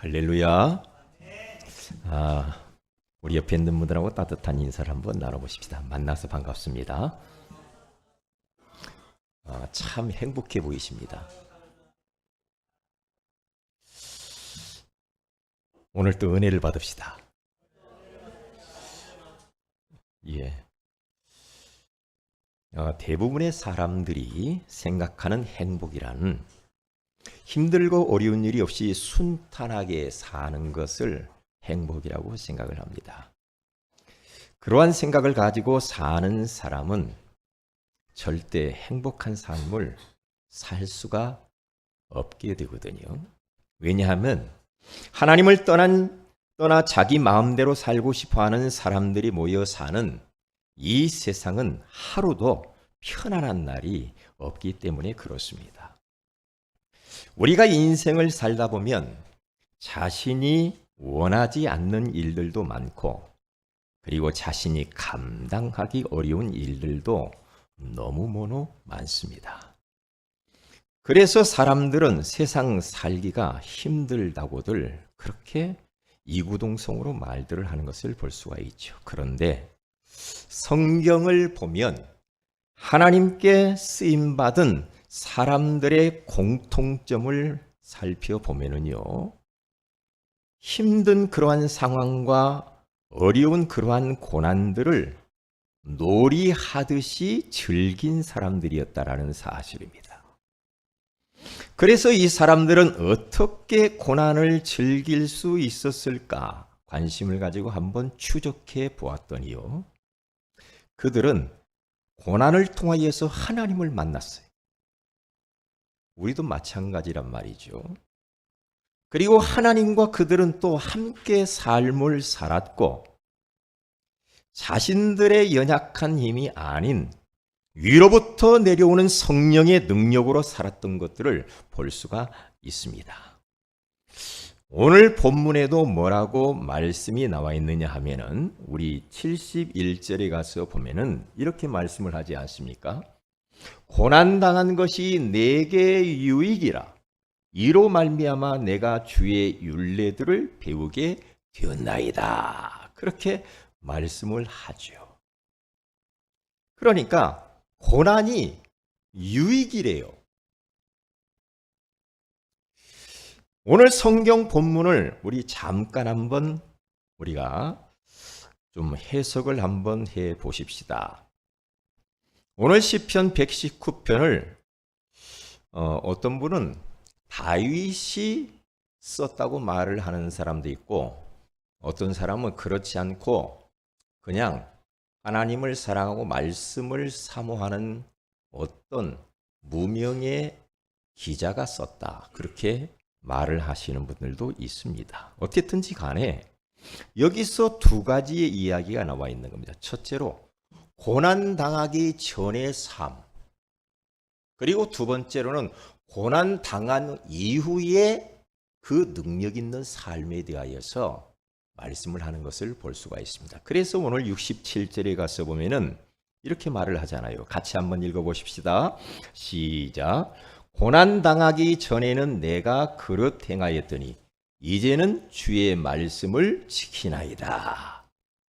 할렐루야. 우리 옆에 있는 분들하고 따뜻한 인사를 한번 나눠보십시다. 만나서 반갑습니다. 참 행복해 보이십니다. 오늘 또 은혜를 받읍시다. 예. 대부분의 사람들이 생각하는 행복이란 힘들고 어려운 일이 없이 순탄하게 사는 것을 행복이라고 생각을 합니다. 그러한 생각을 가지고 사는 사람은 절대 행복한 삶을 살 수가 없게 되거든요. 왜냐하면 하나님을 떠나 자기 마음대로 살고 싶어하는 사람들이 모여 사는 이 세상은 하루도 편안한 날이 없기 때문에 그렇습니다. 우리가 인생을 살다 보면 자신이 원하지 않는 일들도 많고, 그리고 자신이 감당하기 어려운 일들도 너무너무 많습니다. 그래서 사람들은 세상 살기가 힘들다고들 그렇게 이구동성으로 말들을 하는 것을 볼 수가 있죠. 그런데 성경을 보면 하나님께 쓰임받은 사람들의 공통점을 살펴보면요, 힘든 그러한 상황과 어려운 그러한 고난들을 놀이하듯이 즐긴 사람들이었다라는 사실입니다. 그래서 이 사람들은 어떻게 고난을 즐길 수 있었을까 관심을 가지고 한번 추적해 보았더니요, 그들은 고난을 통하여서 하나님을 만났어요. 우리도 마찬가지란 말이죠. 그리고 하나님과 그들은 또 함께 삶을 살았고, 자신들의 연약한 힘이 아닌 위로부터 내려오는 성령의 능력으로 살았던 것들을 볼 수가 있습니다. 오늘 본문에도 뭐라고 말씀이 나와 있느냐 하면은 우리 71절에 가서 보면은 이렇게 말씀을 하지 않습니까? 고난당한 것이 내게 유익이라. 이로 말미암아 내가 주의 율례들을 배우게 되었나이다. 그렇게 말씀을 하죠. 그러니까 고난이 유익이래요. 오늘 성경 본문을 우리 잠깐 한번 우리가 좀 해석을 한번 해 보십시다. 오늘 시편 119편을 어떤 분은 다윗이 썼다고 말을 하는 사람도 있고, 어떤 사람은 그렇지 않고 그냥 하나님을 사랑하고 말씀을 사모하는 어떤 무명의 기자가 썼다, 그렇게 말을 하시는 분들도 있습니다. 어쨌든지 간에 여기서 두 가지의 이야기가 나와 있는 겁니다. 첫째로 고난당하기 전의 삶, 그리고 두 번째로는 고난당한 이후에 그 능력 있는 삶에 대하여서 말씀을 하는 것을 볼 수가 있습니다. 그래서 오늘 67절에 가서 보면은 이렇게 말을 하잖아요. 같이 한번 읽어보십시다. 시작. 고난당하기 전에는 내가 그릇 행하였더니 이제는 주의 말씀을 지키나이다.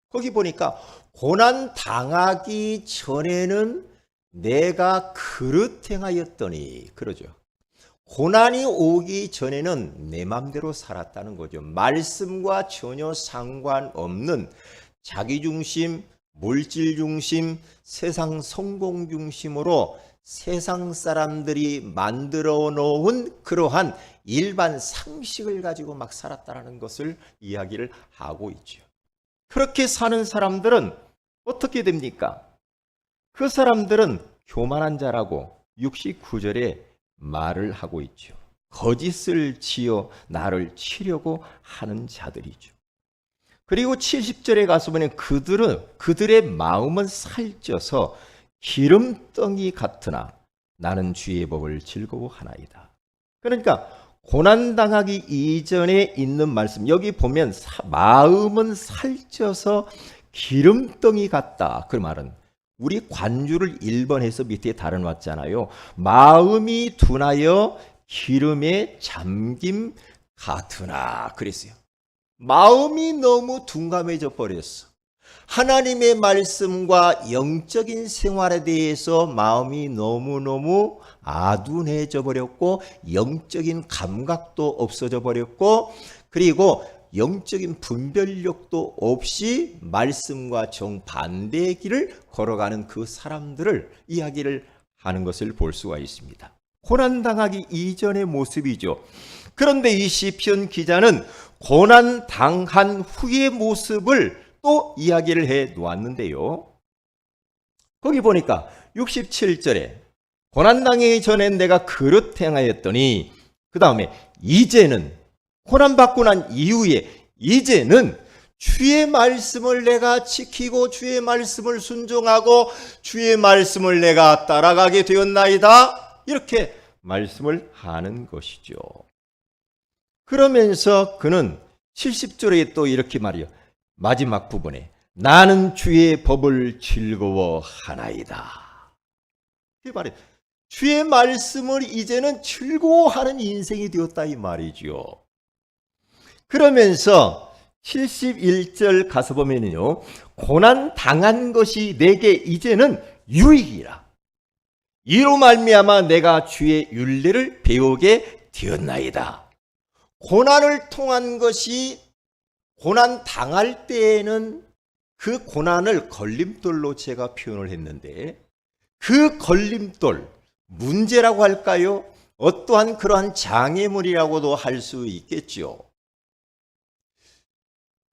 거기 보니까 고난당하기 전에는 내가 그릇 행하였더니, 그러죠. 고난이 오기 전에는 내 마음대로 살았다는 거죠. 말씀과 전혀 상관없는 자기중심, 물질중심, 세상 성공중심으로 세상 사람들이 만들어 놓은 그러한 일반 상식을 가지고 막 살았다는 것을 이야기를 하고 있죠. 그렇게 사는 사람들은 어떻게 됩니까? 그 사람들은 교만한 자라고 69절에 말을 하고 있죠. 거짓을 지어 나를 치려고 하는 자들이죠. 그리고 70절에 가서 보면 그들의 마음은 살쪄서 기름덩이 같으나 나는 주의 법을 즐거워하나이다. 그러니까 고난당하기 이전에 있는 말씀, 여기 보면 마음은 살쪄서 기름덩이 같다, 그 말은 우리 관주를 1번 해서 밑에 달아놨잖아요. 마음이 둔하여 기름에 잠김 같으나 그랬어요. 마음이 너무 둔감해져 버렸어. 하나님의 말씀과 영적인 생활에 대해서 마음이 너무너무 아둔해져 버렸고 영적인 감각도 없어져 버렸고 그리고 영적인 분별력도 없이 말씀과 정반대의 길을 걸어가는 그 사람들을 이야기를 하는 것을 볼 수가 있습니다. 고난당하기 이전의 모습이죠. 그런데 이 시편 기자는 고난당한 후의 모습을 또 이야기를 해 놓았는데요. 거기 보니까 67절에 고난당하기 전에 내가 그릇 행하였더니 그 다음에 이제는 고난받고 난 이후에 이제는 주의 말씀을 내가 지키고 주의 말씀을 순종하고 주의 말씀을 내가 따라가게 되었나이다. 이렇게 말씀을 하는 것이죠. 그러면서 그는 70절에 또 이렇게 말이요. 마지막 부분에 나는 주의 법을 즐거워하나이다. 그 말이 주의 말씀을 이제는 즐거워하는 인생이 되었다 이 말이죠. 그러면서 71절 가서 보면요. 고난 당한 것이 내게 이제는 유익이라. 이로 말미암아 내가 주의 율례를 배우게 되었나이다. 고난을 통한 것이 고난 당할 때에는 그 고난을 걸림돌로 제가 표현을 했는데 그 걸림돌, 문제라고 할까요? 어떠한 그러한 장애물이라고도 할 수 있겠죠.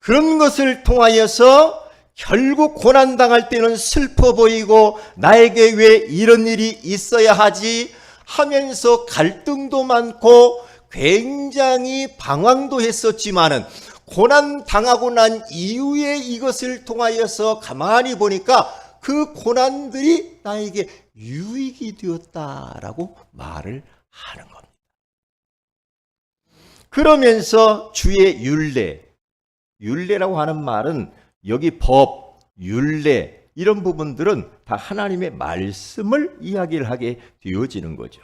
그런 것을 통하여서 결국 고난당할 때는 슬퍼 보이고 나에게 왜 이런 일이 있어야 하지 하면서 갈등도 많고 굉장히 방황도 했었지만은 고난당하고 난 이후에 이것을 통하여서 가만히 보니까 그 고난들이 나에게 유익이 되었다라고 말을 하는 겁니다. 그러면서 주의 율례라고 하는 말은 여기 법, 율례 이런 부분들은 다 하나님의 말씀을 이야기를 하게 되어지는 거죠.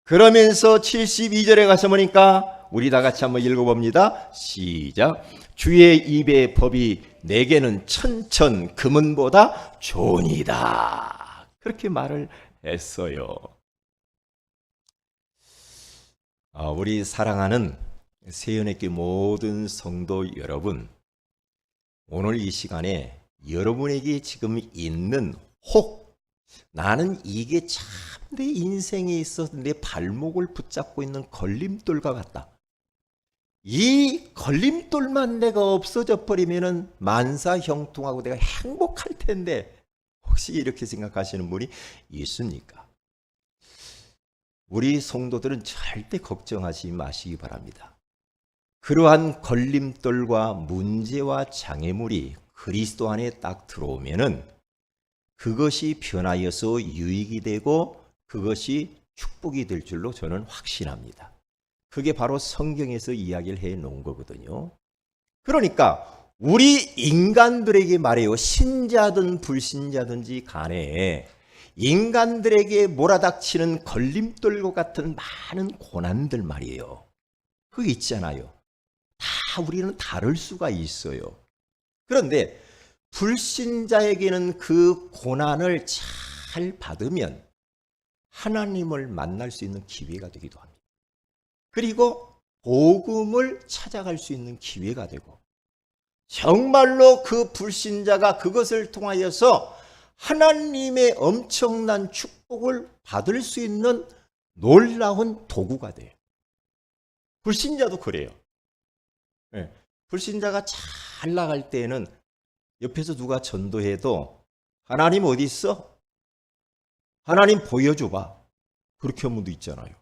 그러면서 72절에 가서 보니까 우리 다 같이 한번 읽어봅니다. 시작. 주의 입의 법이 내게는 천천 금은보다 좋으니이다. 그렇게 말을 했어요. 우리 사랑하는 세연의교회 모든 성도 여러분, 오늘 이 시간에 여러분에게 지금 있는 혹 나는 이게 참 내 인생에 있어서 내 발목을 붙잡고 있는 걸림돌과 같다. 이 걸림돌만 내가 없어져 버리면은 만사형통하고 내가 행복할 텐데 혹시 이렇게 생각하시는 분이 있습니까? 우리 성도들은 절대 걱정하지 마시기 바랍니다. 그러한 걸림돌과 문제와 장애물이 그리스도 안에 딱 들어오면은 그것이 변하여서 유익이 되고 그것이 축복이 될 줄로 저는 확신합니다. 그게 바로 성경에서 이야기를 해 놓은 거거든요. 그러니까 우리 인간들에게 말해요. 신자든 불신자든지 간에 인간들에게 몰아닥치는 걸림돌과 같은 많은 고난들 말이에요. 그게 있잖아요. 다 우리는 다를 수가 있어요. 그런데 불신자에게는 그 고난을 잘 받으면 하나님을 만날 수 있는 기회가 되기도 합니다. 그리고 복음을 찾아갈 수 있는 기회가 되고 정말로 그 불신자가 그것을 통하여서 하나님의 엄청난 축복을 받을 수 있는 놀라운 도구가 돼요. 불신자도 그래요. 네. 불신자가 잘 나갈 때에는 옆에서 누가 전도해도 하나님 어디 있어? 하나님 보여줘봐. 그렇게 한 분도 있잖아요.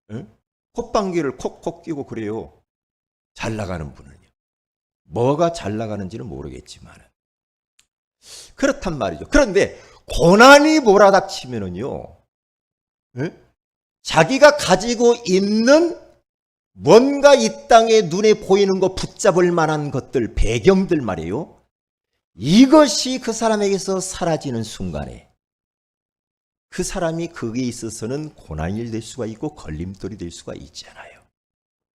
네? 콧방귀를 콕콕 끼고 그래요. 잘 나가는 분은요. 뭐가 잘 나가는지는 모르겠지만 그렇단 말이죠. 그런데 고난이 몰아닥치면은요, 네? 자기가 가지고 있는 뭔가 이 땅에 눈에 보이는 거 붙잡을 만한 것들, 배경들 말이에요. 이것이 그 사람에게서 사라지는 순간에 그 사람이 거기에 있어서는 고난이 될 수가 있고 걸림돌이 될 수가 있잖아요.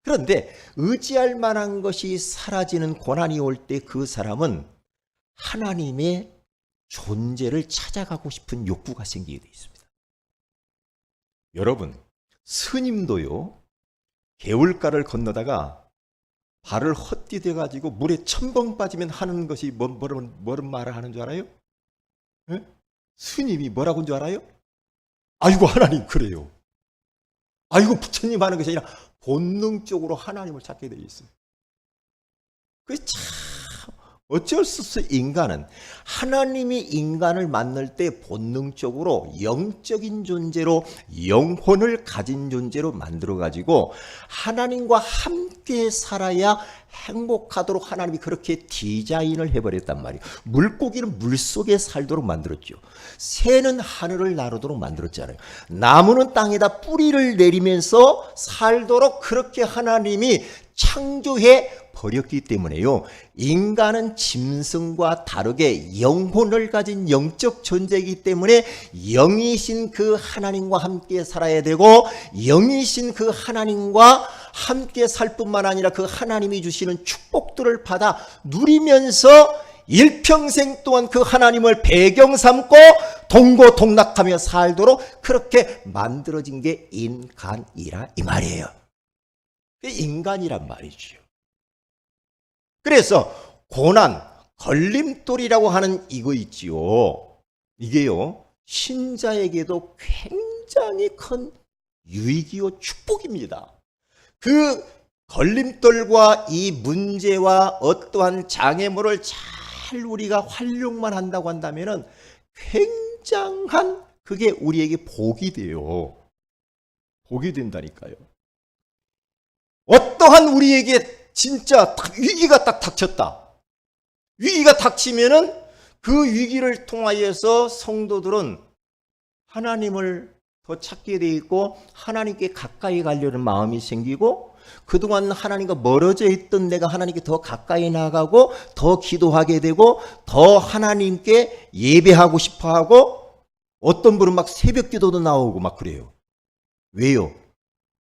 그런데 의지할 만한 것이 사라지는 고난이 올 때 그 사람은 하나님의 존재를 찾아가고 싶은 욕구가 생기게 되어 있습니다. 여러분, 스님도요, 개울가를 건너다가 발을 헛디뎌 가지고 물에 첨벙 빠지면 하는 것이 뭐런 말을 하는 줄 알아요? 에? 스님이 뭐라고 한 줄 알아요? 아이고 하나님 그래요. 아이고 부처님 하는 것이 아니라 본능적으로 하나님을 찾게 되어 있어요. 그게 참 어쩔 수 없어. 인간은 하나님이 인간을 만날 때 본능적으로 영적인 존재로, 영혼을 가진 존재로 만들어 가지고 하나님과 함께 살아야 행복하도록 하나님이 그렇게 디자인을 해버렸단 말이에요. 물고기는 물속에 살도록 만들었죠. 새는 하늘을 나르도록 만들었잖아요. 나무는 땅에다 뿌리를 내리면서 살도록 그렇게 하나님이 창조해 버렸기 때문에요. 인간은 짐승과 다르게 영혼을 가진 영적 존재이기 때문에 영이신 그 하나님과 함께 살아야 되고, 영이신 그 하나님과 함께 살 뿐만 아니라 그 하나님이 주시는 축복들을 받아 누리면서 일평생 동안 그 하나님을 배경 삼고 동고동락하며 살도록 그렇게 만들어진 게 인간이라 이 말이에요. 인간이란 말이죠. 그래서 고난, 걸림돌이라고 하는 이거 있지요. 이게요, 신자에게도 굉장히 큰 유익이요 축복입니다. 그 걸림돌과 이 문제와 어떠한 장애물을 잘 우리가 활용만 한다고 한다면은 굉장한 그게 우리에게 복이 돼요. 복이 된다니까요. 어떠한 우리에게 진짜 위기가 딱 닥쳤다. 위기가 닥치면은 그 위기를 통하여서 성도들은 하나님을 더 찾게 돼 있고 하나님께 가까이 가려는 마음이 생기고, 그동안 하나님과 멀어져 있던 내가 하나님께 더 가까이 나가고 더 기도하게 되고 더 하나님께 예배하고 싶어 하고, 어떤 분은 막 새벽 기도도 나오고 막 그래요. 왜요?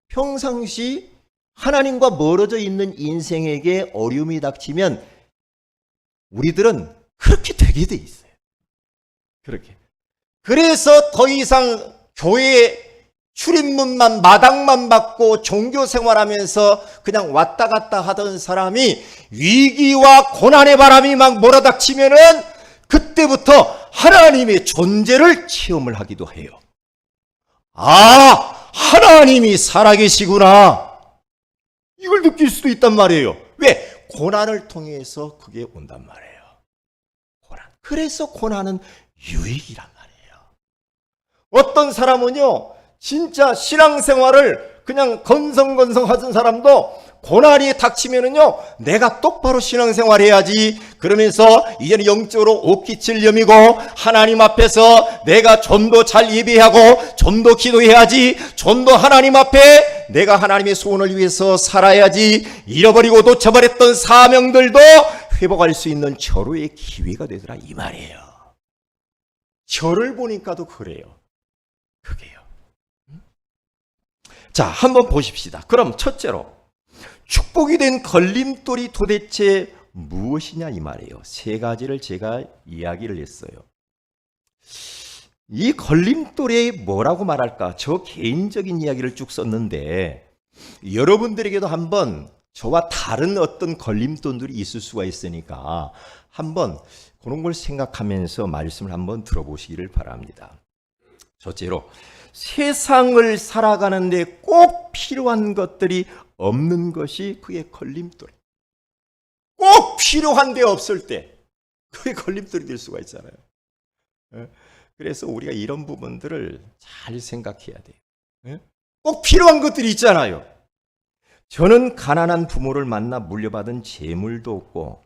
평상시 하나님과 멀어져 있는 인생에게 어려움이 닥치면 우리들은 그렇게 되게 돼 있어요. 그렇게. 그래서 더 이상 교회 출입문만, 마당만 받고 종교 생활하면서 그냥 왔다 갔다 하던 사람이 위기와 고난의 바람이 막 몰아닥치면은 그때부터 하나님의 존재를 체험을 하기도 해요. 아, 하나님이 살아계시구나. 이걸 느낄 수도 있단 말이에요. 왜? 고난을 통해서 그게 온단 말이에요. 고난. 그래서 고난은 유익이란 말이에요. 어떤 사람은요, 진짜 신앙생활을 그냥 건성건성 하던 사람도 고난이 닥치면은요, 내가 똑바로 신앙생활 해야지. 그러면서 이제는 영적으로 옷깃칠염이고 하나님 앞에서 내가 좀 더 잘 예배하고 좀 더 기도해야지. 좀 더 하나님 앞에 내가 하나님의 소원을 위해서 살아야지. 잃어버리고 놓쳐버렸던 사명들도 회복할 수 있는 절호의 기회가 되더라 이 말이에요. 저를 보니까도 그래요. 그게요. 자, 한번 보십시다. 그럼 첫째로 축복이 된 걸림돌이 도대체 무엇이냐 이 말이에요. 세 가지를 제가 이야기를 했어요. 이 걸림돌이 뭐라고 말할까? 저 개인적인 이야기를 쭉 썼는데 여러분들에게도 한번 저와 다른 어떤 걸림돌들이 있을 수가 있으니까 한번 그런 걸 생각하면서 말씀을 한번 들어보시기를 바랍니다. 첫째로, 세상을 살아가는데 꼭 필요한 것들이 없는 것이 그게 걸림돌. 꼭 필요한데 없을 때 그게 걸림돌이 될 수가 있잖아요. 그래서 우리가 이런 부분들을 잘 생각해야 돼요. 꼭 필요한 것들이 있잖아요. 저는 가난한 부모를 만나 물려받은 재물도 없고,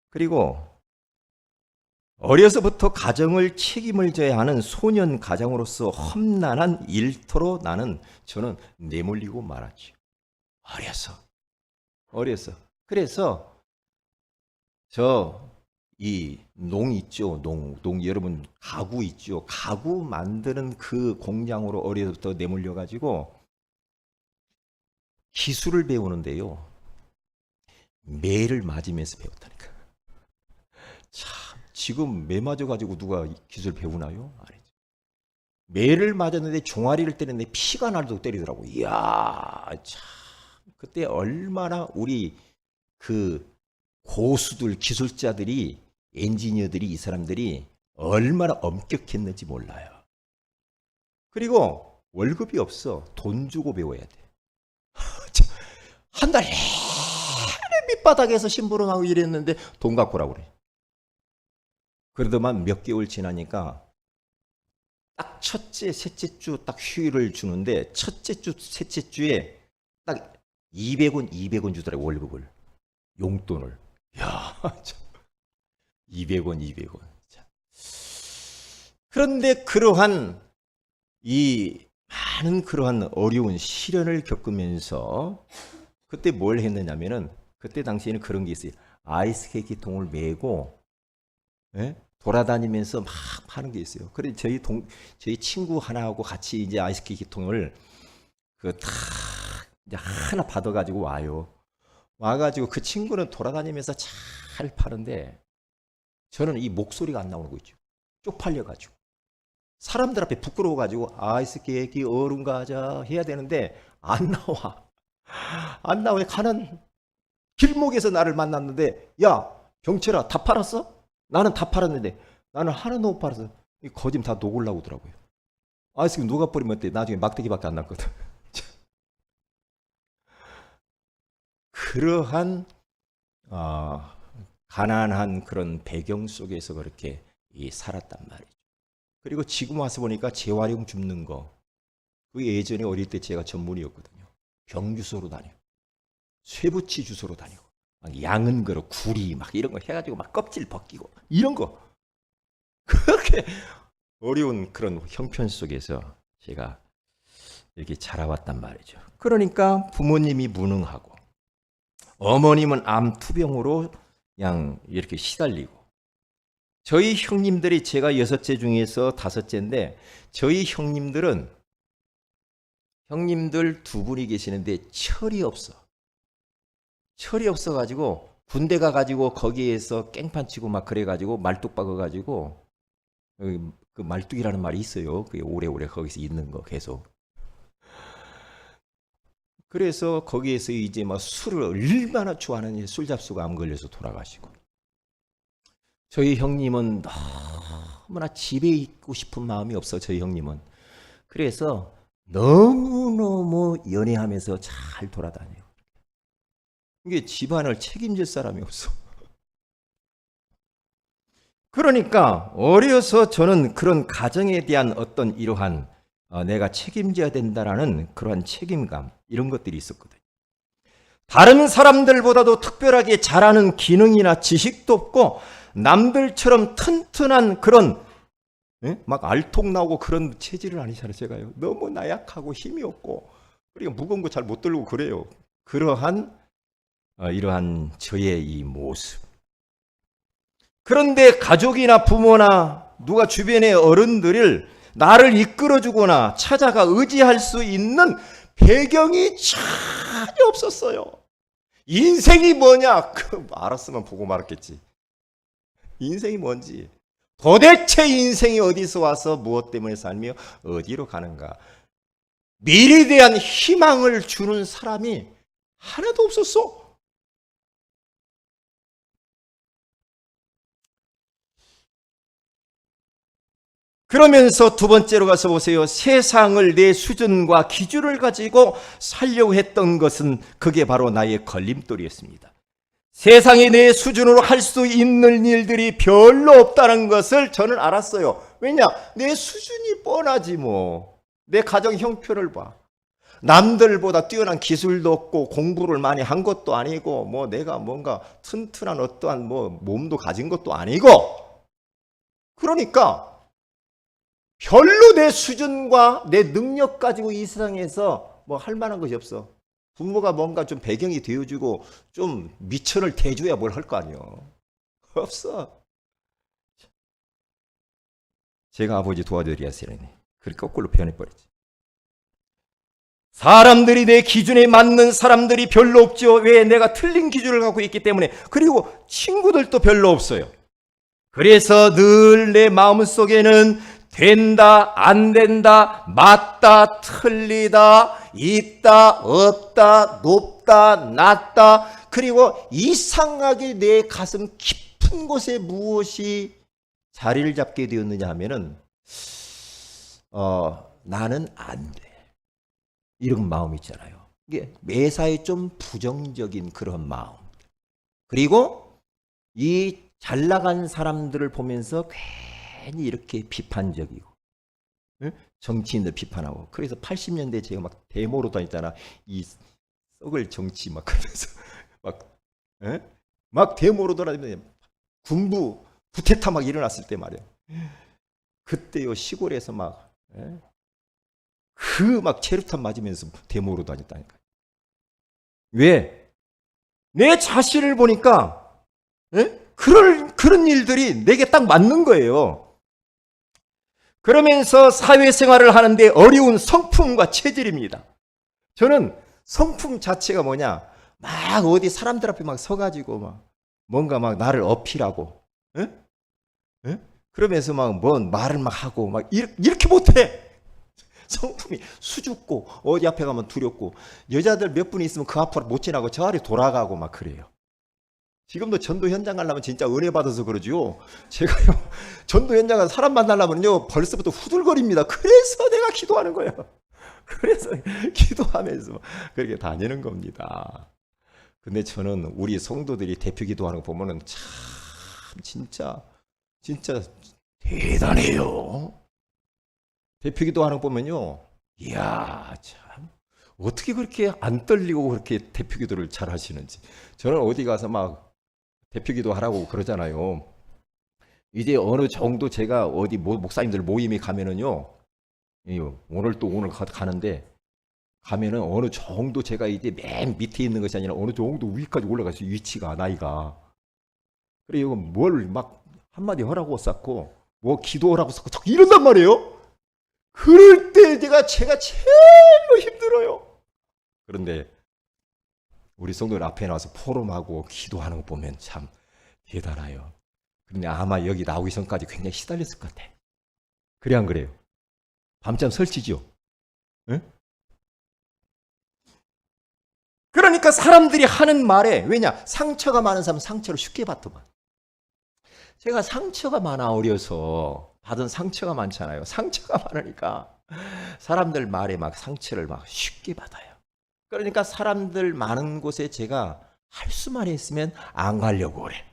그리고 어려서부터 가정을 책임을 져야 하는 소년 가장으로서 험난한 일터로 저는 내몰리고 말았죠. 어려서. 그래서 이 농 있죠. 농 여러분 가구 있죠. 가구 만드는 그 공장으로 어려서부터 내몰려 가지고 기술을 배우는데요. 매를 맞으면서 배웠다니까. 참, 지금 매 맞아가지고 누가 기술 배우나요? 아니죠. 매를 맞았는데 종아리를 때렸는데 피가 나도록 때리더라고. 이야, 참. 그때 얼마나 우리 그 고수들, 기술자들이, 엔지니어들이, 이 사람들이 얼마나 엄격했는지 몰라요. 그리고 월급이 없어. 돈 주고 배워야 돼. 한 달에 밑바닥에서 심부름하고 이랬는데 돈 갖고 오라고 그래. 그러더만 몇 개월 지나니까 딱 첫째, 셋째 주 딱 휴일을 주는데 첫째 주, 셋째 주에 딱 200원, 200원 주더라고, 월급을. 용돈을. 야, 200원, 200원. 그런데 그러한 이 많은 그러한 어려운 시련을 겪으면서 그때 뭘 했느냐면은 그때 당시에는 그런 게 있어요. 아이스케이크 통을 메고 돌아다니면서 막 파는 게 있어요. 그래 저희 친구 하나하고 같이 이제 아이스케이크 통을 다 이제 하나 받아가지고 와요. 와가지고 그 친구는 돌아다니면서 잘 파는데 저는 이 목소리가 안 나오는 거 있죠. 쪽팔려가지고 사람들 앞에 부끄러워가지고 아이스케이크 얼음 과자 해야 되는데 안 나와. 안 나와. 가는 길목에서 나를 만났는데 야 병철아 다 팔았어? 나는 다 팔았는데 나는 하나도 못 팔았어. 이 거짓 다 녹으려고 하더라고요. 아이스크림 녹아버리면 어때? 나중에 막대기밖에 안 남거든. 그러한 가난한 그런 배경 속에서 그렇게 살았단 말이죠. 그리고 지금 와서 보니까 재활용 줍는 거, 그 예전에 어릴 때 제가 전문이었거든요. 병주소로 다니고 쇠붙이 주소로 다니고 막 양은 거로 구리 막 이런 거 해가지고 막 껍질 벗기고 이런 거 그렇게 어려운 그런 형편 속에서 제가 이렇게 자라왔단 말이죠. 그러니까 부모님이 무능하고 어머님은 암 투병으로 그냥 이렇게 시달리고 저희 형님들이 제가 6째 중에서 5째인데 저희 형님들 두 분이 계시는데 철이 없어. 철이 없어가지고 군대 가가지고 거기에서 깽판 치고 막 그래가지고 말뚝 박아가지고 그 말뚝이라는 말이 있어요. 그게 오래오래 거기서 있는 거 계속. 그래서 거기에서 이제 막 술을 얼마나 좋아하는 술잡수가 암 걸려서 돌아가시고 저희 형님은 너무나 집에 있고 싶은 마음이 없어. 저희 형님은. 그래서 너무너무 연애하면서 잘 돌아다녀요. 이게 집안을 책임질 사람이 없어. 그러니까 어려서 저는 그런 가정에 대한 어떤 이러한 내가 책임져야 된다라는 그러한 책임감 이런 것들이 있었거든요. 다른 사람들보다도 특별하게 잘하는 기능이나 지식도 없고 남들처럼 튼튼한 그런 막 알통 나오고 그런 체질을 아니잖아요. 제가요. 너무 나약하고 힘이 없고 그리고 무거운 거 잘 못 들고 그래요. 그러한 이러한 저의 이 모습. 그런데 가족이나 부모나 누가 주변의 어른들을 나를 이끌어주거나 찾아가 의지할 수 있는 배경이 전혀 없었어요. 인생이 뭐냐? 알았으면 보고 말았겠지. 인생이 뭔지. 도대체 인생이 어디서 와서 무엇 때문에 살며 어디로 가는가. 미래에 대한 희망을 주는 사람이 하나도 없었어. 그러면서 두 번째로 가서 보세요. 세상을 내 수준과 기준을 가지고 살려고 했던 것은 그게 바로 나의 걸림돌이었습니다. 세상에 내 수준으로 할 수 있는 일들이 별로 없다는 것을 저는 알았어요. 왜냐? 내 수준이 뻔하지 뭐. 내 가정 형편을 봐. 남들보다 뛰어난 기술도 없고 공부를 많이 한 것도 아니고 뭐 내가 뭔가 튼튼한 어떠한 뭐 몸도 가진 것도 아니고 그러니까 별로 내 수준과 내 능력 가지고 이 세상에서 뭐 할 만한 것이 없어. 부모가 뭔가 좀 배경이 되어주고 좀 미천을 대줘야 뭘 할 거 아니에요. 없어. 제가 아버지 도와드려야 되네. 그렇게 거꾸로 표현해버렸지. 사람들이 내 기준에 맞는 사람들이 별로 없죠. 왜? 내가 틀린 기준을 갖고 있기 때문에. 그리고 친구들도 별로 없어요. 그래서 늘 내 마음속에는 된다, 안 된다, 맞다, 틀리다, 있다, 없다, 높다, 낮다, 그리고 이상하게 내 가슴 깊은 곳에 무엇이 자리를 잡게 되었느냐 하면은 나는 안 돼. 이런 마음이 있잖아요. 이게 매사에 좀 부정적인 그런 마음. 그리고 이 잘 나간 사람들을 보면서 괜히 이렇게 비판적이고, 응? 정치인들 비판하고. 그래서 80년대 제가 막 데모로 다녔잖아. 이 썩을 정치 막 그러면서 막, 응? 막 데모로 돌아다니면서 군부 쿠데타 막 일어났을 때 말이야. 그때요 시골에서 막 그 막 체류탄 맞으면서 데모로 다녔다니까. 왜? 내 자신을 보니까 그런 일들이 내게 딱 맞는 거예요. 그러면서 사회생활을 하는데 어려운 성품과 체질입니다. 저는 성품 자체가 뭐냐, 막 어디 사람들 앞에 막 서가지고 막 뭔가 막 나를 어필하고, 그러면서 막 뭔 말을 막 하고 막 이렇게 못해. 성품이 수줍고 어디 앞에 가면 두렵고 여자들 몇 분 있으면 그 앞으로 못 지나고 저 아래 돌아가고 막 그래요. 지금도 전도 현장 가려면 진짜 은혜 받아서 그러지요. 제가요 전도 현장 가서 사람 만나려면요 벌써부터 후들거립니다. 그래서 내가 기도하는 거예요. 그래서 기도하면서 그렇게 다니는 겁니다. 근데 저는 우리 성도들이 대표 기도하는 거 보면은 참 진짜 대단해요. 대표 기도하는 거 보면요, 이야 참 어떻게 그렇게 안 떨리고 그렇게 대표 기도를 잘 하시는지. 저는 어디 가서 막 대표 기도 하라고 그러잖아요. 이제 어느 정도 제가 어디 목사님들 모임에 가면은요, 오늘 가는데 가면은 어느 정도 제가 이제 맨 밑에 있는 것이 아니라 어느 정도 위까지 올라가서 위치가 나이가. 그래 이거 뭘 막 한마디 하라고 쌓고 뭐 기도하라고 쌓고 자꾸 이런단 말이에요. 그럴 때 제가 제일로 힘들어요. 그런데 우리 성도들 앞에 나와서 포럼하고 기도하는 거 보면 참 대단해요. 근데 아마 여기 나오기 전까지 굉장히 시달렸을 것 같아. 그래 안 그래요? 밤잠 설치죠? 응? 그러니까 사람들이 하는 말에, 왜냐? 상처가 많은 사람은 상처를 쉽게 받더만. 제가 상처가 많아 어려서 받은 상처가 많잖아요. 상처가 많으니까 사람들 말에 막 상처를 막 쉽게 받아요. 그러니까 사람들 많은 곳에 제가 할 수만 있으면 안 가려고 그래.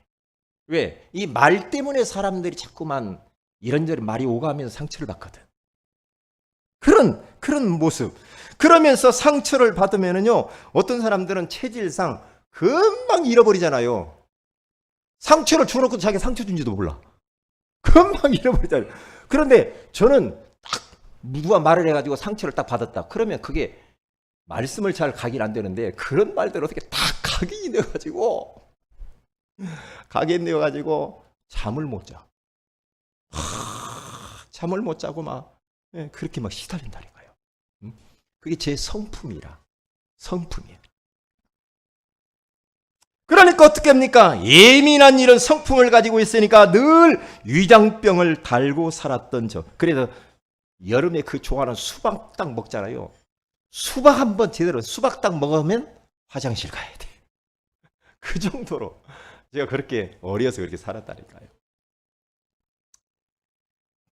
왜? 이 말 때문에 사람들이 자꾸만 이런저런 말이 오가면서 상처를 받거든. 그런 모습. 그러면서 상처를 받으면은요, 어떤 사람들은 체질상 금방 잃어버리잖아요. 상처를 줘놓고 자기 상처 준지도 몰라. 금방 잃어버리잖아요. 그런데 저는 딱 누가 말을 해가지고 상처를 딱 받았다. 그러면 그게 말씀을 잘 각인 안 되는데 그런 말들 어떻게 딱 각인이 되어가지고 잠을 못 자. 잠을 못 자고 막 그렇게 막 시달린다니까요. 그게 제 성품이라. 성품이에요. 그러니까 어떻게 합니까? 예민한 이런 성품을 가지고 있으니까 늘 위장병을 달고 살았던 저. 그래서 여름에 그 좋아하는 수박 딱 먹잖아요. 수박 한번 제대로 수박 딱 먹으면 화장실 가야 돼. 그 정도로 제가 그렇게 어려서 그렇게 살았다니까요.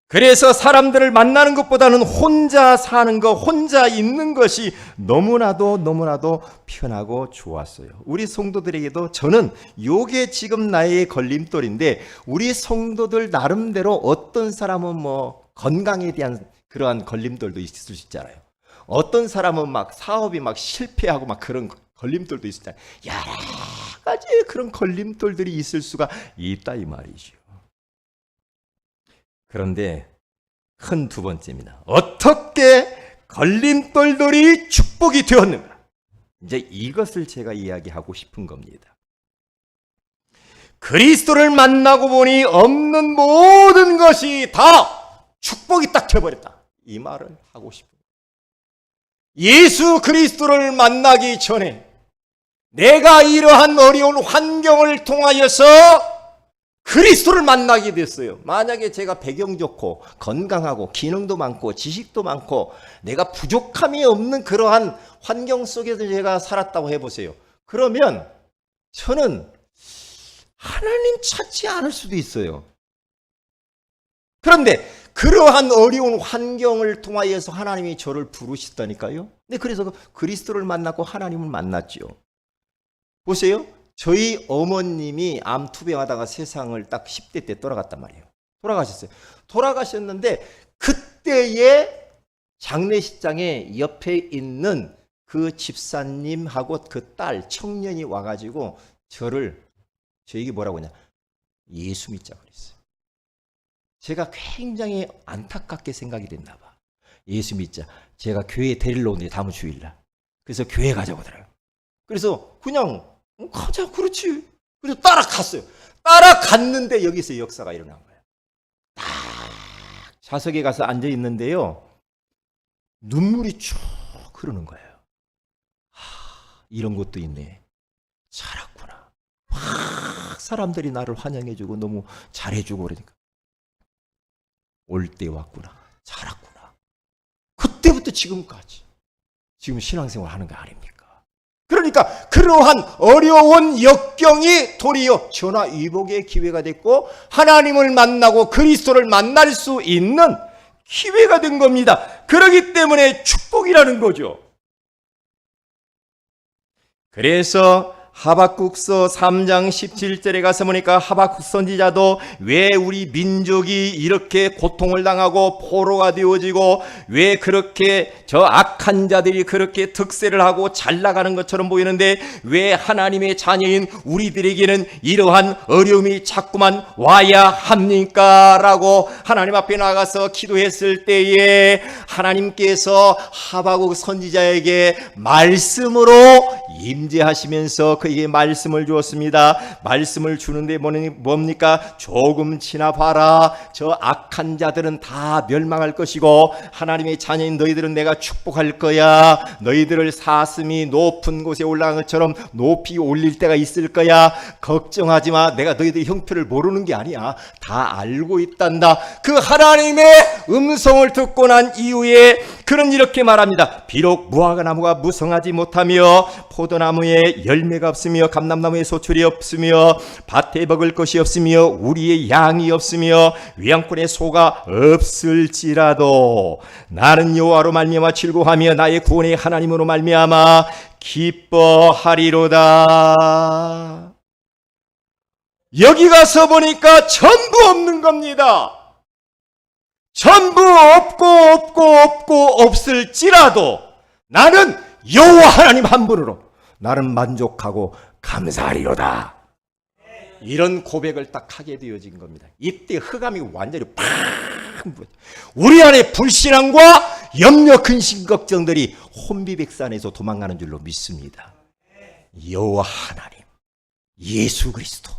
그래서 사람들을 만나는 것보다는 혼자 사는 것, 혼자 있는 것이 너무나도 편하고 좋았어요. 우리 성도들에게도 저는 요게 지금 나의 걸림돌인데, 우리 성도들 나름대로 어떤 사람은 뭐 건강에 대한 그러한 걸림돌도 있을 수 있잖아요. 어떤 사람은 막 사업이 막 실패하고 막 그런 걸림돌도 있잖아요. 여러 가지 그런 걸림돌들이 있을 수가 있다 이 말이죠. 그런데 큰 두 번째입니다. 어떻게 걸림돌들이 축복이 되었는가? 이제 이것을 제가 이야기하고 싶은 겁니다. 그리스도를 만나고 보니 없는 모든 것이 다 축복이 딱 되어버렸다. 이 말을 하고 싶은 거예요. 예수 그리스도를 만나기 전에 내가 이러한 어려운 환경을 통하여서 그리스도를 만나게 됐어요. 만약에 제가 배경 좋고 건강하고 기능도 많고 지식도 많고 내가 부족함이 없는 그러한 환경 속에서 제가 살았다고 해보세요. 그러면 저는 하나님 찾지 않을 수도 있어요. 그런데 그러한 어려운 환경을 통하여서 하나님이 저를 부르셨다니까요. 네, 그래서 그리스도를 만났고 하나님을 만났죠. 보세요. 저희 어머님이 암 투병하다가 세상을 딱 10대 때 돌아갔단 말이에요. 돌아가셨어요. 돌아가셨는데 그때의 장례식장에 옆에 있는 그 집사님하고 그 딸 청년이 와가지고 저에게 뭐라고 하냐, 예수 믿자 그랬어요. 제가 굉장히 안타깝게 생각이 됐나 봐. 예수 믿자. 제가 교회에 데리러 오는데 다음 주일날. 그래서 교회 가자고 하더라고요. 그래서 그냥 가자, 그렇지. 그래서 따라갔어요. 따라갔는데 여기서 역사가 일어난 거예요. 딱 좌석에 가서 앉아 있는데요, 눈물이 쭉 흐르는 거예요. 이런 것도 있네. 살았구나. 막 사람들이 나를 환영해주고 너무 잘해주고 그러니까 올 때 왔구나. 살았구나. 그때부터 지금까지 지금 신앙생활 하는 거 아닙니까? 그러니까 그러한 어려운 역경이 도리어 전화위복의 기회가 됐고 하나님을 만나고 그리스도를 만날 수 있는 기회가 된 겁니다. 그렇기 때문에 축복이라는 거죠. 그래서 하박국서 3장 17절에 가서 보니까 하박국 선지자도 왜 우리 민족이 이렇게 고통을 당하고 포로가 되어지고 왜 그렇게 저 악한 자들이 그렇게 득세를 하고 잘 나가는 것처럼 보이는데 왜 하나님의 자녀인 우리들에게는 이러한 어려움이 자꾸만 와야 합니까? 라고 하나님 앞에 나가서 기도했을 때에 하나님께서 하박국 선지자에게 말씀으로 임재하시면서 그에게 말씀을 주었습니다. 말씀을 주는데 뭡니까? 조금 지나봐라. 저 악한 자들은 다 멸망할 것이고 하나님의 자녀인 너희들은 내가 축복할 거야. 너희들을 사슴이 높은 곳에 올라간 것처럼 높이 올릴 때가 있을 거야. 걱정하지 마. 내가 너희들의 형편을 모르는 게 아니야. 다 알고 있단다. 그 하나님의 음성을 듣고 난 이후에 그는 이렇게 말합니다. 비록 무화과나무가 무성하지 못하며 포도나무에 열매가 없으며 감람나무에 소출이 없으며 밭에 먹을 것이 없으며 우리의 양이 없으며 외양꾼의 소가 없을지라도 나는 여호와로 말미암아 즐거워하며 나의 구원의 하나님으로 말미암아 기뻐하리로다. 여기 가서 보니까 전부 없는 겁니다. 전부 없고 없을지라도 나는 여호와 하나님 한 분으로 나는 만족하고 감사하리로다. 이런 고백을 딱 하게 되어진 겁니다. 이때 흑암이 완전히 팍, 우리 안에 불신앙과 염려, 근심, 걱정들이 혼비백산에서 도망가는 줄로 믿습니다. 여호와 하나님, 예수 그리스도,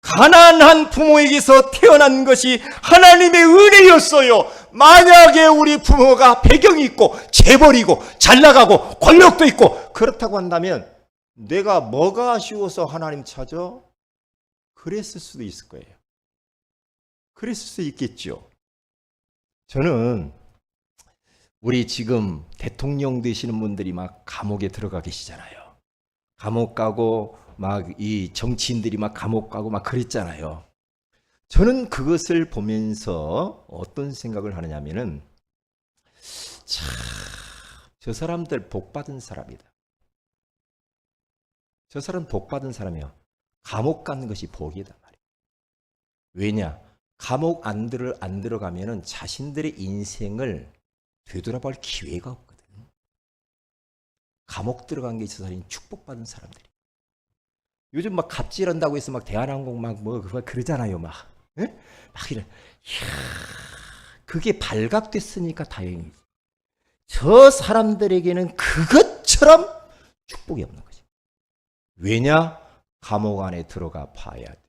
가난한 부모에게서 태어난 것이 하나님의 은혜였어요. 만약에 우리 부모가 배경이 있고 재벌이고 잘나가고 권력도 있고 그렇다고 한다면 내가 뭐가 아쉬워서 하나님 찾아? 그랬을 수도 있을 거예요. 그랬을 수 있겠죠. 저는 우리 지금 대통령 되시는 분들이 막 감옥에 들어가 계시잖아요. 감옥 가고 막 이 정치인들이 막 감옥 가고 막 그랬잖아요. 저는 그것을 보면서 어떤 생각을 하느냐면은 참, 저 사람들 복 받은 사람이다. 저 사람 복 받은 사람이요. 감옥 가는 것이 복이다 말이에요. 왜냐? 감옥 안 들어가면은 자신들의 인생을 되돌아볼 기회가 없거든. 감옥 들어간 게 있어서 축복받은 사람들이. 요즘 막 갑질한다고 해서 막 대한항공 막 뭐 그러잖아요, 막. 예? 막 이래. 이야, 그게 발각됐으니까 다행이지. 저 사람들에게는 그것처럼 축복이 없는 거지. 왜냐? 감옥 안에 들어가 봐야 돼.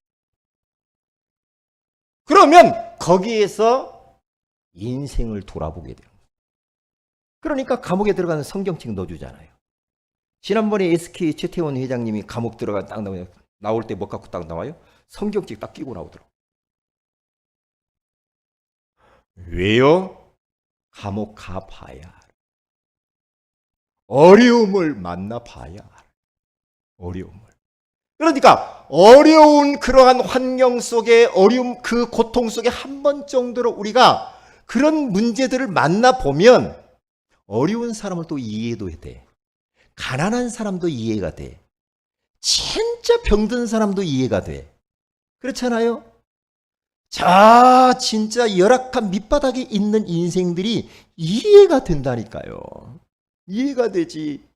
그러면 거기에서 인생을 돌아보게 돼요. 그러니까 감옥에 들어가는 성경책 넣어주잖아요. 지난번에 SK 최태원 회장님이 감옥 들어가 딱 나올 때 뭐 갖고 딱 나와요? 성경책 딱 끼고 나오더라고. 왜요? 감옥 가봐야 알아. 어려움을 만나봐야 알아. 어려움을. 그러니까 어려운 그러한 환경 속에 어려움 그 고통 속에 한 번 정도로 우리가 그런 문제들을 만나보면 어려운 사람을 또 이해도 돼. 가난한 사람도 이해가 돼. 진짜 병든 사람도 이해가 돼. 그렇잖아요? 자, 진짜 열악한 밑바닥에 있는 인생들이 이해가 된다니까요. 이해가 되지.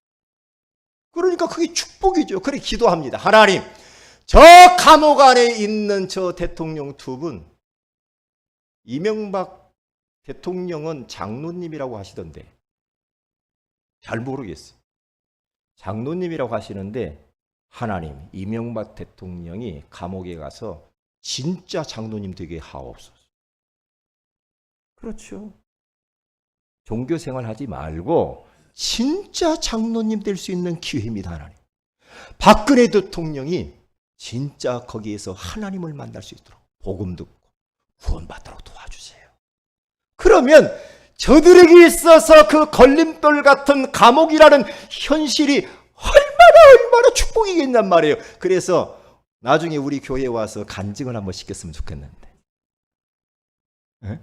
그러니까 그게 축복이죠. 그래 기도합니다. 하나님, 저 감옥 안에 있는 저 대통령 두 분, 이명박 대통령은 장로님이라고 하시던데 잘 모르겠어요. 장로님이라고 하시는데 하나님, 이명박 대통령이 감옥에 가서 진짜 장로님 되게 하옵소서. 그렇죠. 종교 생활하지 말고 진짜 장로님 될 수 있는 기회입니다. 하나님. 박근혜 대통령이 진짜 거기에서 하나님을 만날 수 있도록 복음 듣고 구원받도록 도와주세요. 그러면 저들에게 있어서 그 걸림돌 같은 감옥이라는 현실이 얼마나 축복이겠냔 말이에요. 그래서 나중에 우리 교회에 와서 간증을 한번 시켰으면 좋겠는데. 에?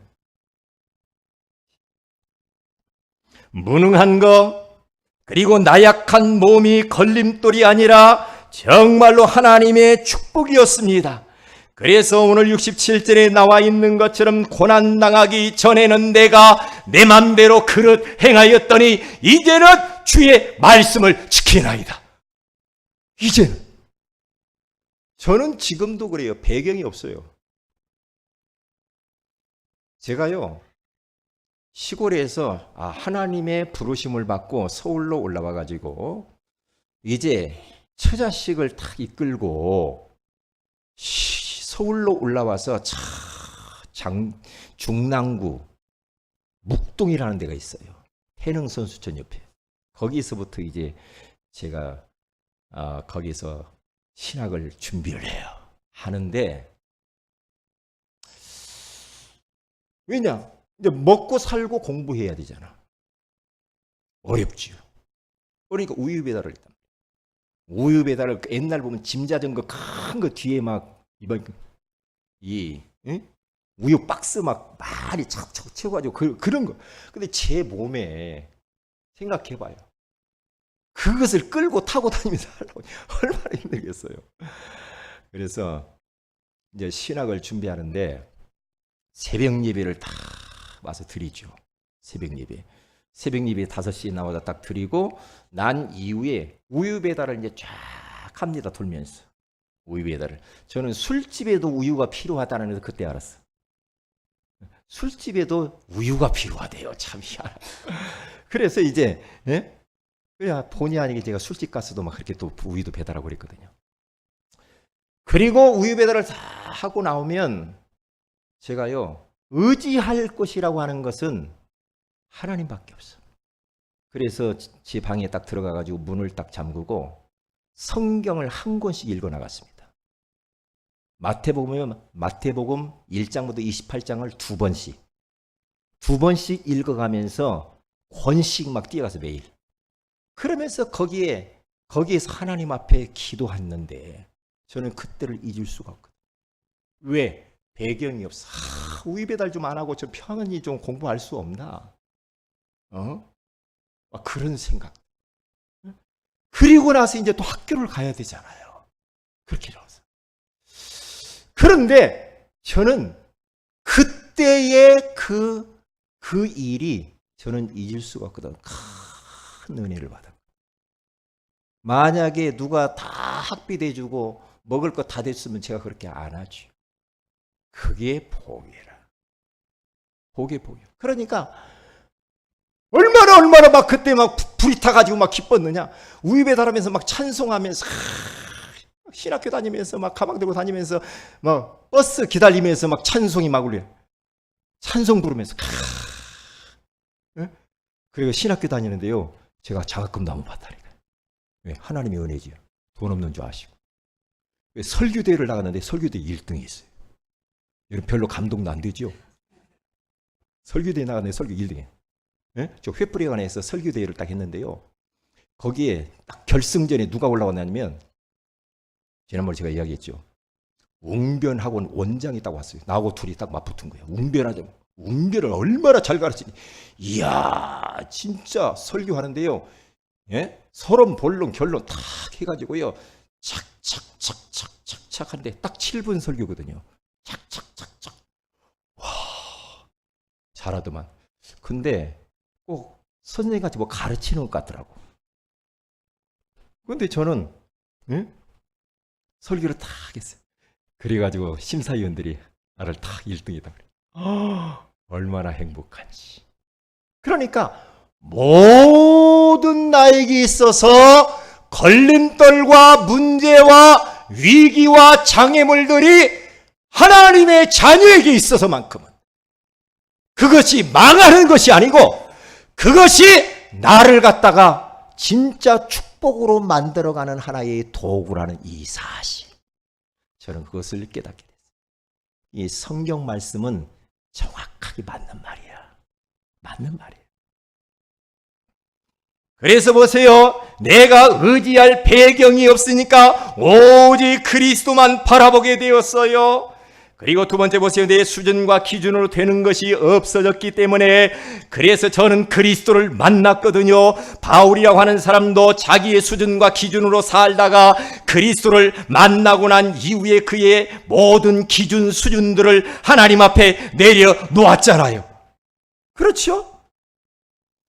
무능한 거, 그리고 나약한 몸이 걸림돌이 아니라 정말로 하나님의 축복이었습니다. 그래서 오늘 67절에 나와 있는 것처럼 고난당하기 전에는 내가 내 맘대로 그릇 행하였더니 이제는 주의 말씀을 지키나이다. 이제는. 저는 지금도 그래요. 배경이 없어요. 제가요, 시골에서 하나님의 부르심을 받고 서울로 올라와 가지고 이제 처자식을 딱 이끌고 서울로 올라와서 중랑구 묵동이라는 데가 있어요. 해능선수촌 옆에. 거기서부터 이제 제가 거기서 신학을 준비를 해요. 하는데 왜냐? 이제 먹고 살고 공부해야 되잖아. 어렵지요. 그러니까 우유 배달을 했단 말이야. 우유 배달을 옛날 보면 짐 자전거 큰 거 뒤에 막 이번 우유 박스 막 많이 착착 채워가지고 그런 거. 근데 제 몸에 생각해봐요. 그것을 끌고 타고 다니면서 하려고 얼마나 힘들겠어요. 그래서 이제 신학을 준비하는데 새벽 예배를 다 와서 드리죠. 새벽 예배. 새벽 예배 5시에 나와서 딱 드리고 난 이후에 우유 배달을 이제 쫙 합니다. 돌면서. 우유 배달을. 저는 술집에도 우유가 필요하다는 걸 그때 알았어. 술집에도 우유가 필요하대요. 참 희한하다. 그래서 이제 그냥 본의 아니게 제가 술집 가서도 막 그렇게 또 우유도 배달하고 그랬거든요. 그리고 우유 배달을 다 하고 나오면 제가요, 의지할 것이라고 하는 것은 하나님밖에 없어. 그래서 제 방에 딱 들어가 가지고 문을 딱 잠그고 성경을 한 권씩 읽어 나갔습니다. 마태복음 1장부터 28장을 두 번씩 읽어가면서 권씩 막 뛰어가서 매일. 그러면서 거기에서 하나님 앞에 기도했는데 저는 그때를 잊을 수가 없거든요. 왜? 배경이 없어. 우유 배달 좀 안 하고 저 평안히 좀 공부할 수 없나? 그런 생각. 그리고 나서 이제 또 학교를 가야 되잖아요. 그렇게 나와서. 그런데 저는 그때의 그 일이 저는 잊을 수가 없거든. 큰 은혜를 받아. 만약에 누가 다 학비 대주고 먹을 거 다 됐으면 제가 그렇게 안 하죠. 그게 복이라. 복이. 그러니까 얼마나 막 그때 막 불이 타가지고 막 기뻤느냐. 우유 배달하면서 막 찬송하면서 신학교 다니면서 막 가방 들고 다니면서 막 버스 기다리면서 막 찬송이 막 울려. 찬송 부르면서 그리고 신학교 다니는데요. 제가 장학금도 한번 받다니까요. 왜? 하나님의 은혜지요. 돈 없는 줄 아시고. 왜? 설교대회를 나갔는데 설교대 1등이 있어요. 여러분 별로 감동도 안 되죠? 설교대회 나갔는데 설교 1등이에요. 예? 저 횃불회관에서 설교대회를 딱 했는데요. 거기에 딱 결승전에 누가 올라왔냐면 지난번에 제가 이야기했죠. 웅변학원 원장이 딱 왔어요. 나하고 둘이 딱 맞붙은 거예요. 웅변을 얼마나 잘 가르치니. 이야 진짜 설교하는데요. 예? 서론 본론 결론 딱 해가지고요. 착착착착착착 하는데 딱 7분 설교거든요. 착착착착. 와 잘하더만. 근데 꼭 선생님같이 뭐 가르치는 것 같더라고. 근데 저는 설교를 딱 했어요. 그래가지고 심사위원들이 나를 딱 1등이다. 얼마나 행복한지. 그러니까 모든 나에게 있어서 걸림돌과 문제와 위기와 장애물들이 하나님의 자녀에게 있어서만큼은 그것이 망하는 것이 아니고 그것이 나를 갖다가 진짜 축복으로 만들어가는 하나의 도구라는 이 사실. 저는 그것을 깨닫게 됐어요. 이 성경 말씀은 정확하게 맞는 말이야. 맞는 말이에요. 그래서 보세요. 내가 의지할 배경이 없으니까 오직 그리스도만 바라보게 되었어요. 그리고 두 번째 보세요. 내 수준과 기준으로 되는 것이 없어졌기 때문에 그래서 저는 그리스도를 만났거든요. 바울이라고 하는 사람도 자기의 수준과 기준으로 살다가 그리스도를 만나고 난 이후에 그의 모든 기준 수준들을 하나님 앞에 내려놓았잖아요. 그렇죠?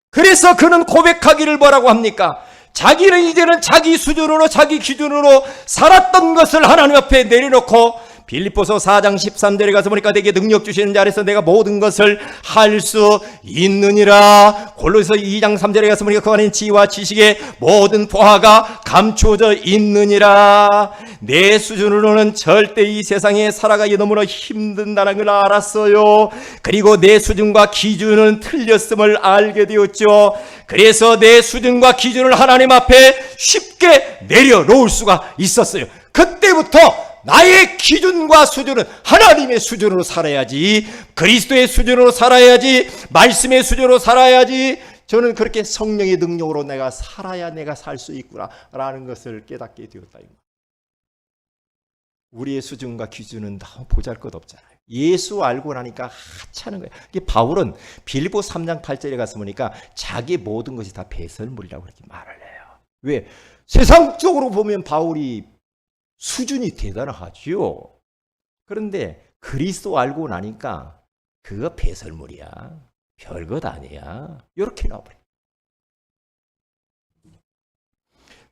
그래서 그는 고백하기를 뭐라고 합니까? 자기는 이제는 자기 수준으로 자기 기준으로 살았던 것을 하나님 앞에 내려놓고 빌립보서 4장 13절에 가서 보니까 내게 능력 주시는 자 안에서 내가 모든 것을 할 수 있느니라. 골로새서 2장 3절에 가서 보니까 그 안에 지혜와 지식의 모든 보화가 감추어져 있느니라. 내 수준으로는 절대 이 세상에 살아가기 너무나 힘든다는 걸 알았어요. 그리고 내 수준과 기준은 틀렸음을 알게 되었죠. 그래서 내 수준과 기준을 하나님 앞에 쉽게 내려놓을 수가 있었어요. 그때부터 나의 기준과 수준은 하나님의 수준으로 살아야지, 그리스도의 수준으로 살아야지, 말씀의 수준으로 살아야지, 저는 그렇게 성령의 능력으로 내가 살아야 내가 살 수 있구나라는 것을 깨닫게 되었다. 우리의 수준과 기준은 너무 보잘것없잖아요. 예수 알고 나니까 하찮은 거예요. 바울은 빌립보 3장 8절에 가서 보니까 자기 모든 것이 다 배설물이라고 그렇게 말을 해요. 왜? 세상적으로 보면 바울이 수준이 대단하지요. 그런데 그리스도 알고 나니까 그거 배설물이야. 별것 아니야. 이렇게 나와버려요.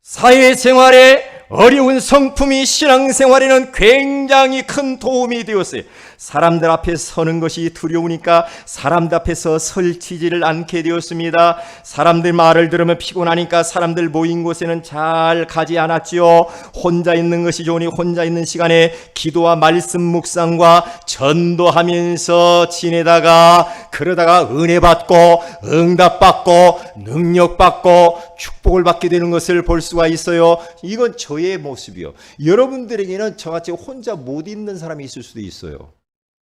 사회생활에 어려운 성품이 신앙생활에는 굉장히 큰 도움이 되었어요. 사람들 앞에 서는 것이 두려우니까 사람들 앞에서 설치지를 않게 되었습니다. 사람들 말을 들으면 피곤하니까 사람들 모인 곳에는 잘 가지 않았지요. 혼자 있는 것이 좋으니 혼자 있는 시간에 기도와 말씀 묵상과 전도하면서 지내다가 그러다가 은혜 받고 응답 받고 능력 받고 축복을 받게 되는 것을 볼 수가 있어요. 이건 저의 모습이요. 여러분들에게는 저같이 혼자 못 있는 사람이 있을 수도 있어요.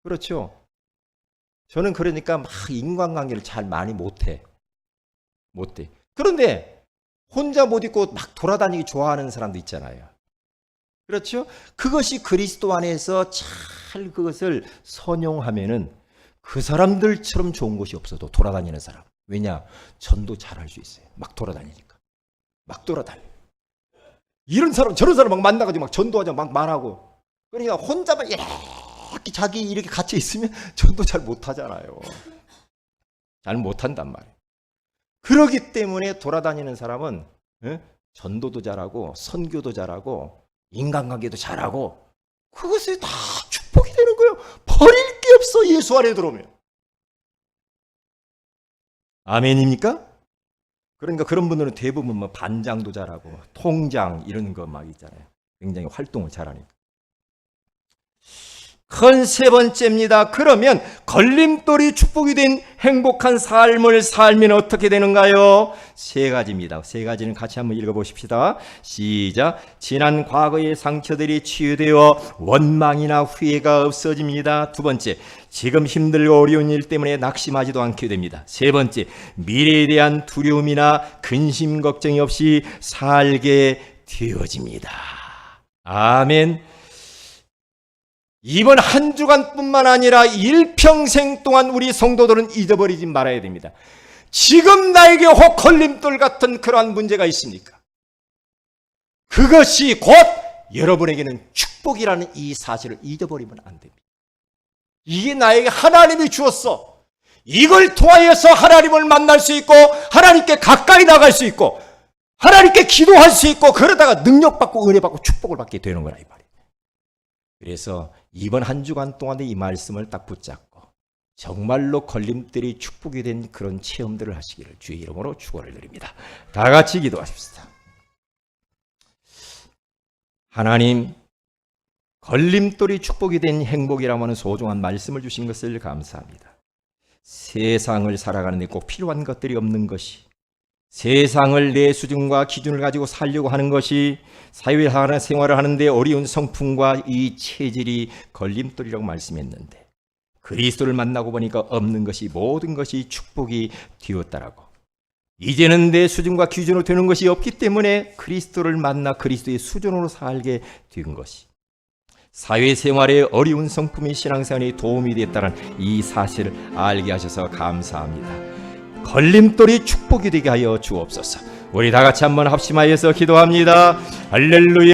그렇죠? 저는 그러니까 막 인간관계를 잘 많이 못해. 그런데 혼자 못 있고 막 돌아다니기 좋아하는 사람도 있잖아요. 그렇죠? 그것이 그리스도 안에서 잘 그것을 선용하면은 그 사람들처럼 좋은 곳이 없어도 돌아다니는 사람. 왜냐? 전도 잘할 수 있어요. 막 돌아다니니까. 막 돌아다녀. 이런 사람 저런 사람 막 만나가지고 막 전도하자 막 말하고. 그러니까 혼자만 이렇게 자기 이렇게 갇혀 있으면 전도 잘 못하잖아요. 잘 못한단 말이에요. 그렇기 때문에 돌아다니는 사람은 전도도 잘하고 선교도 잘하고 인간관계도 잘하고 그것이 다 축복이 되는 거예요. 버릴 게 없어. 예수 안에 들어오면. 아멘입니까? 그러니까 그런 분들은 대부분 뭐 반장도 잘하고 통장 이런 거 막 있잖아요. 굉장히 활동을 잘하니까. 큰 세 번째입니다. 그러면 걸림돌이 축복이 된 행복한 삶을 살면 어떻게 되는가요? 세 가지입니다. 세 가지는 같이 한번 읽어보십시다. 시작. 지난 과거의 상처들이 치유되어 원망이나 후회가 없어집니다. 두 번째, 지금 힘들고 어려운 일 때문에 낙심하지도 않게 됩니다. 세 번째, 미래에 대한 두려움이나 근심 걱정이 없이 살게 되어집니다. 아멘. 이번 한 주간뿐만 아니라 일평생 동안 우리 성도들은 잊어버리지 말아야 됩니다. 지금 나에게 혹 걸림돌 같은 그러한 문제가 있습니까? 그것이 곧 여러분에게는 축복이라는 이 사실을 잊어버리면 안 됩니다. 이게 나에게 하나님이 주었어. 이걸 통하여서 하나님을 만날 수 있고 하나님께 가까이 나갈 수 있고 하나님께 기도할 수 있고 그러다가 능력받고 은혜받고 축복을 받게 되는 거라 이 말이에요. 그래서 이번 한 주간 동안에 이 말씀을 딱 붙잡고 정말로 걸림돌이 축복이 된 그런 체험들을 하시기를 주의 이름으로 축원을 드립니다. 다 같이 기도하십시다. 하나님, 걸림돌이 축복이 된 행복이라고 하는 소중한 말씀을 주신 것을 감사합니다. 세상을 살아가는데 꼭 필요한 것들이 없는 것이, 세상을 내 수준과 기준을 가지고 살려고 하는 것이, 사회생활을 하는데 어려운 성품과 이 체질이 걸림돌이라고 말씀했는데 그리스도를 만나고 보니까 없는 것이 모든 것이 축복이 되었다라고. 이제는 내 수준과 기준으로 되는 것이 없기 때문에 그리스도를 만나 그리스도의 수준으로 살게 된 것이, 사회생활에 어려운 성품이 신앙생활에 도움이 됐다는 이 사실을 알게 하셔서 감사합니다. 걸림돌이 축복이 되게 하여 주옵소서. 우리 다 같이 한번 합심하여서 기도합니다. 할렐루야.